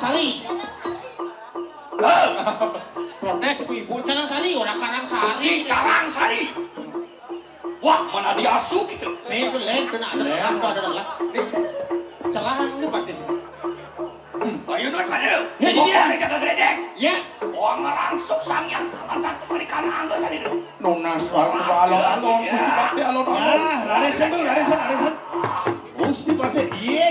Carangsari. Protes ibu-ibu Carangsari, orang Carangsari. Carangsari. Wah, mana diasuh gitu. Saya lain kena ada celah ini Pak. Ayo dulu pada. Ini dia nih kata gredek. Ya. Wah ngerangsuk sangnya. Antar kembali karena angga sani dulu. Nona suara alon-alon. Gusti Pakde alon-alon. Raresan dulu, raresan. Gusti Pakde. Iya.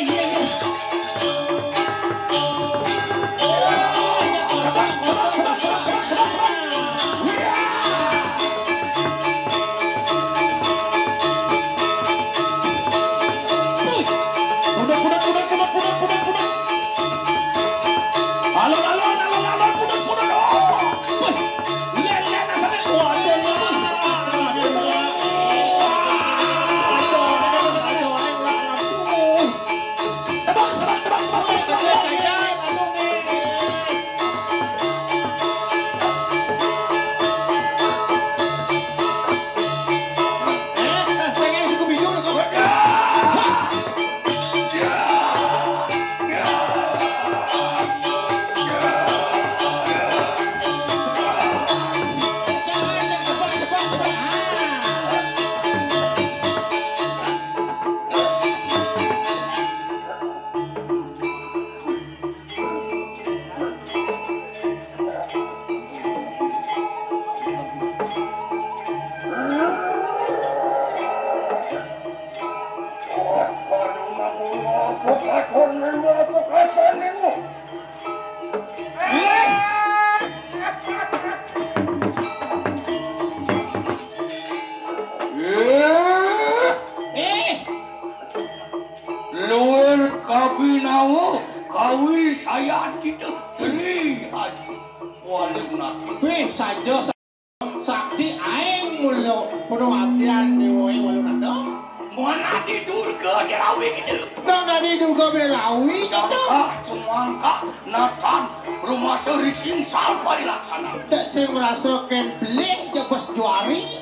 Merasakan beli ya bos juari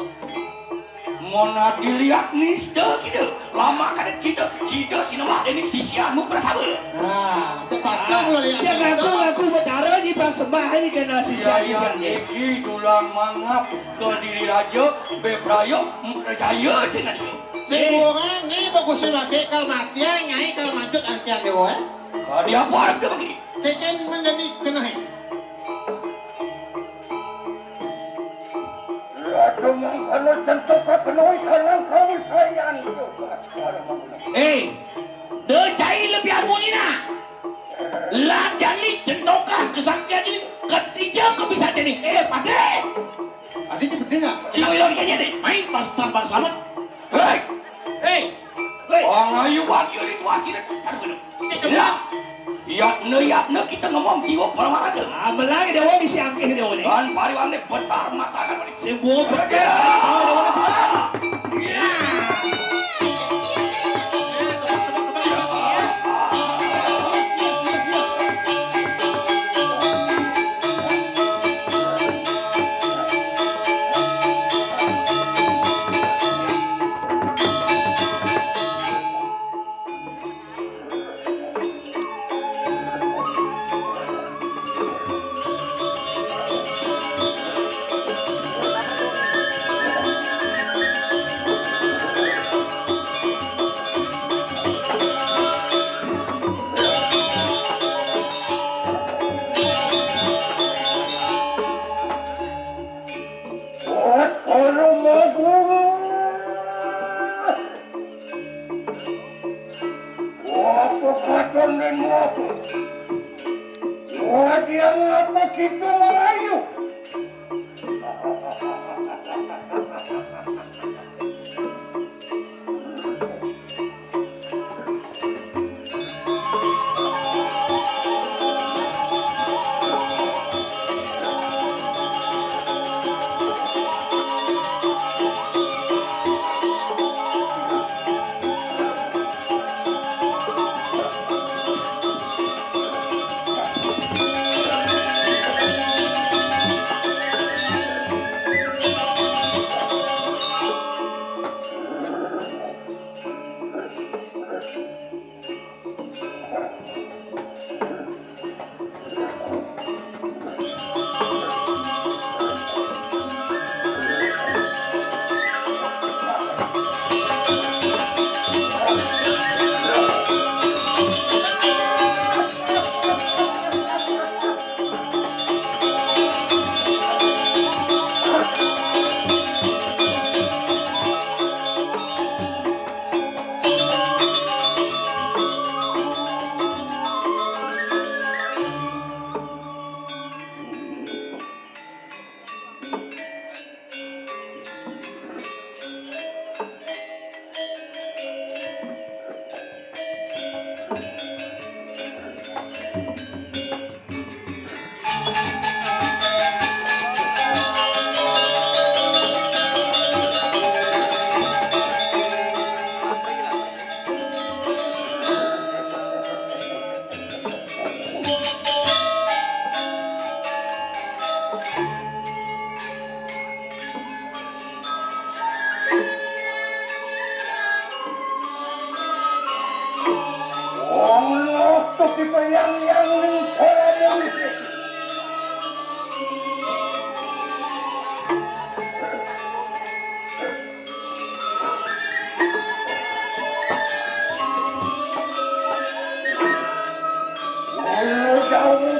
Mona dilihat nih gitu lama kan kita jika sinema ini sisianmu persahabat tepat dong lihat ya ngaku betara di persembah ini kena sisian iki dulang mangap ke diri raja bebrayo jaya dengan sehubungan ini bagusnya pakai kalmatia nyai kalmancut angkian dewa dia apa dia begini keken menjadi kenaik decai lebih amunina lah jadi jendokan kesaktian jadi ketiga kau bisa jadi Pade adiknya gede gak? Ciwilornya nih main pas terbang selamat hei orang ayu bagi rituasi dan sekarang bener Yatna kita ngomong jiwa permana ke melagi dewa isi angkih dewa nih dan pariwamnya betar masakan balik semua betar dewa betar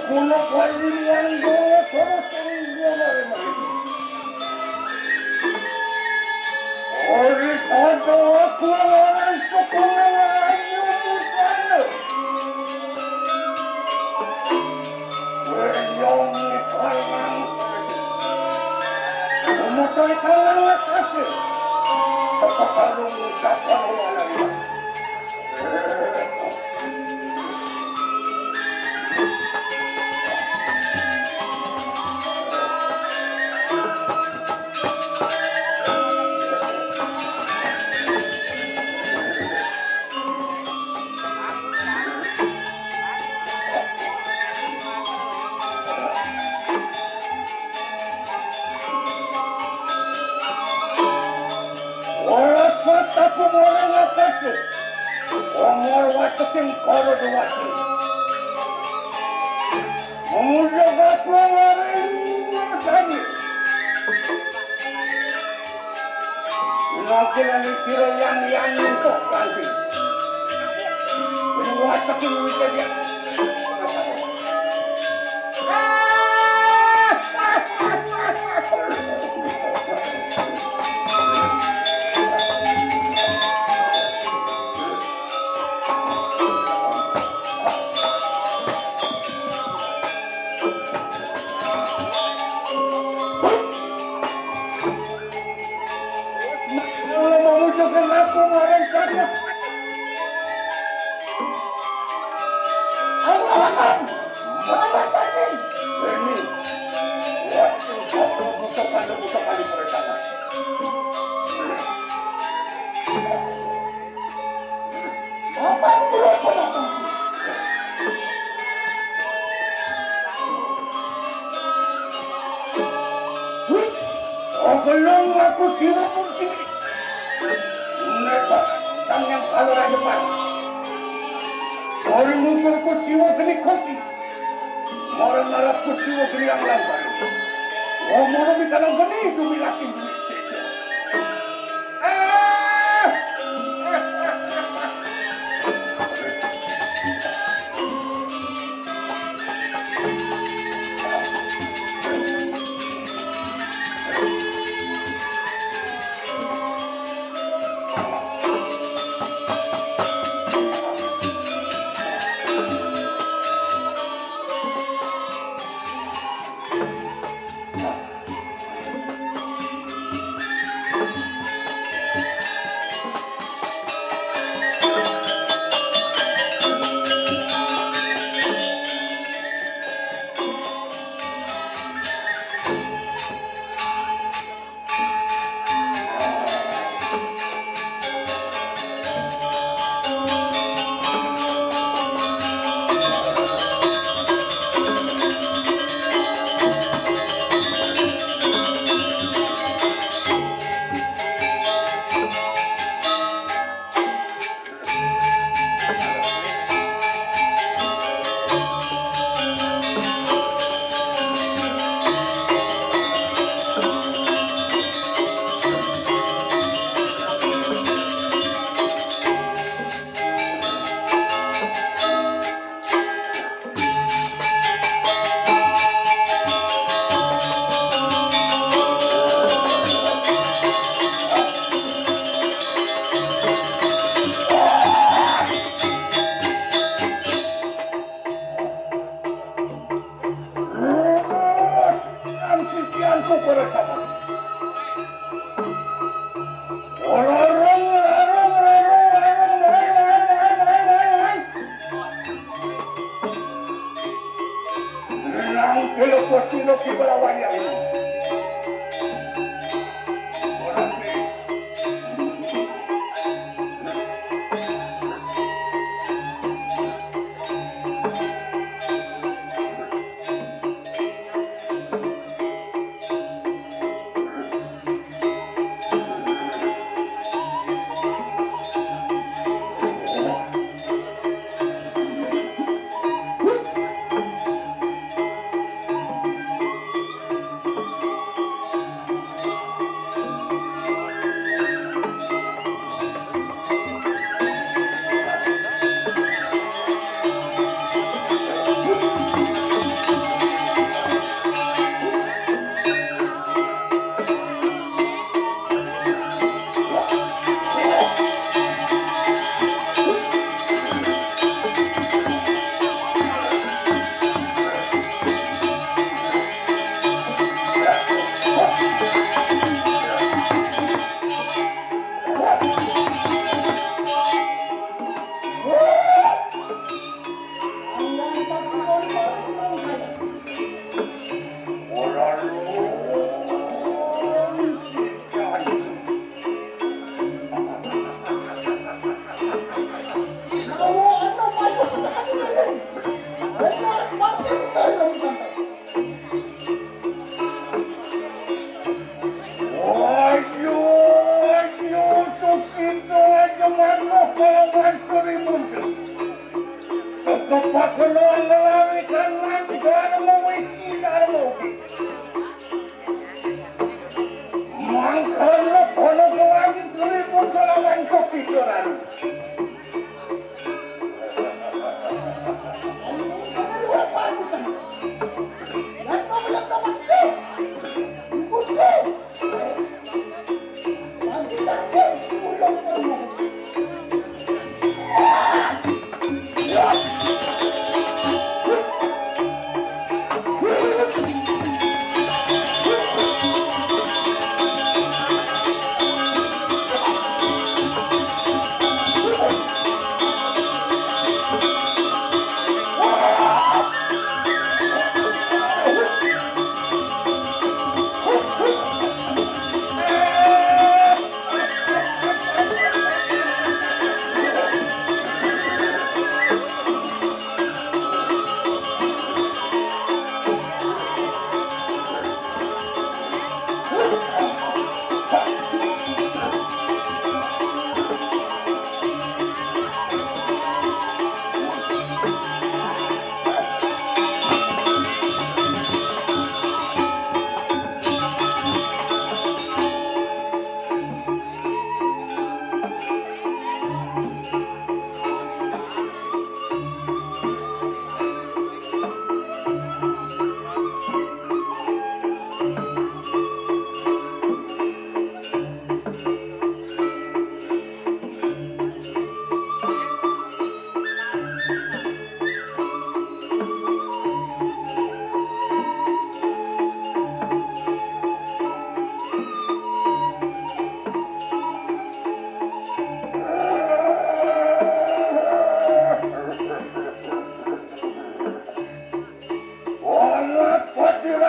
kuno palimuan dulu terus mari. Ori sado aku orang sokongan ayu musana. Wenyong kalang. Umutoy kalang kasi. Papakalong usapan wala rin. Aku orang ngatasi, omor watakin koro duwasi. Mengujak aku orang ngasani. Nakilan siro yang untuk ganti. Watakin wikadya. Belum aku siwa mungkin. Mereka tang yang kalau ada depan. Orang mungkin aku siwa geni kopi. Orang malah aku siwa geni yang lambat. Orang minta lang geni itu bilakin duit.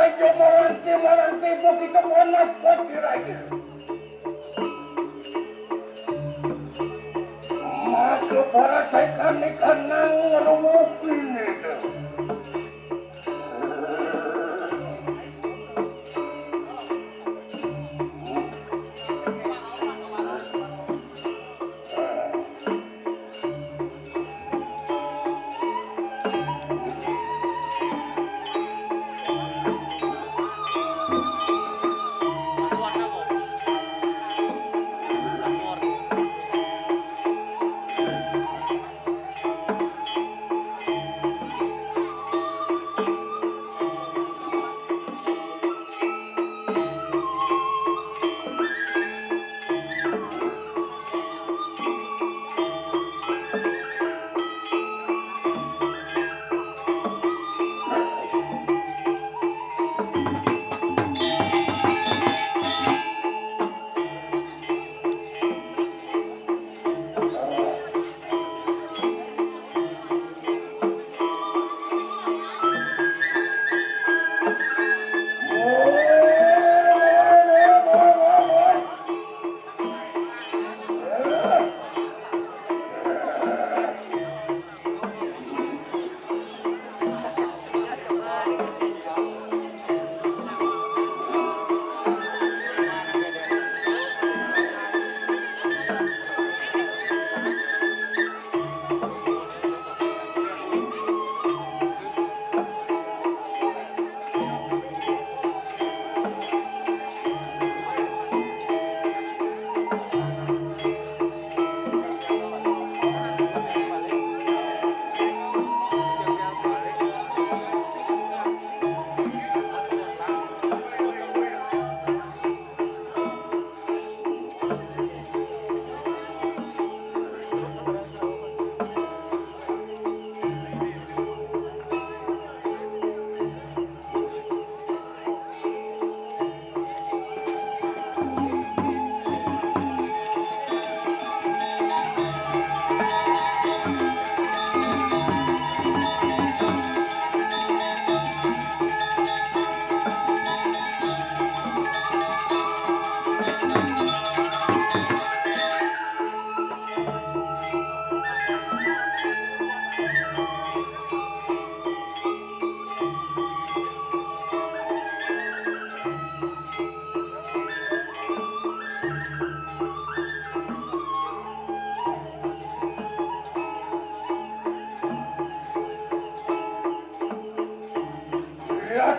aja maranti begitu panas kopi lagi. Maka para ikan nang ngerumukin itu.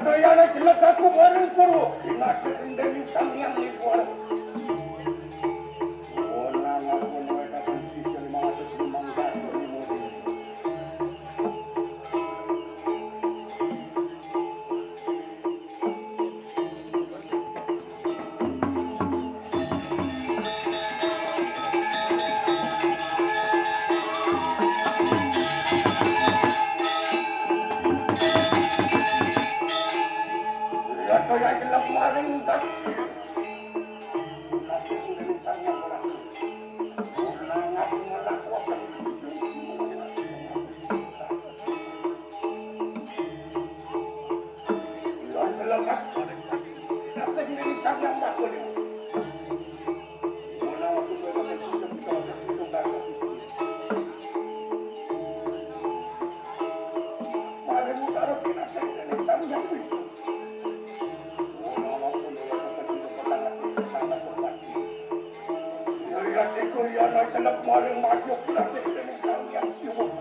Kaya jelek aku maring puru dinasih endemi sang yangisuara. Orang aku mereka kunci selima atas limang datu di mobil. Kaya jelek maring taksi. Dinasih endemi sang yang orang. Orang aku melakukan Celak maring maju pula sing sang yang siwuk.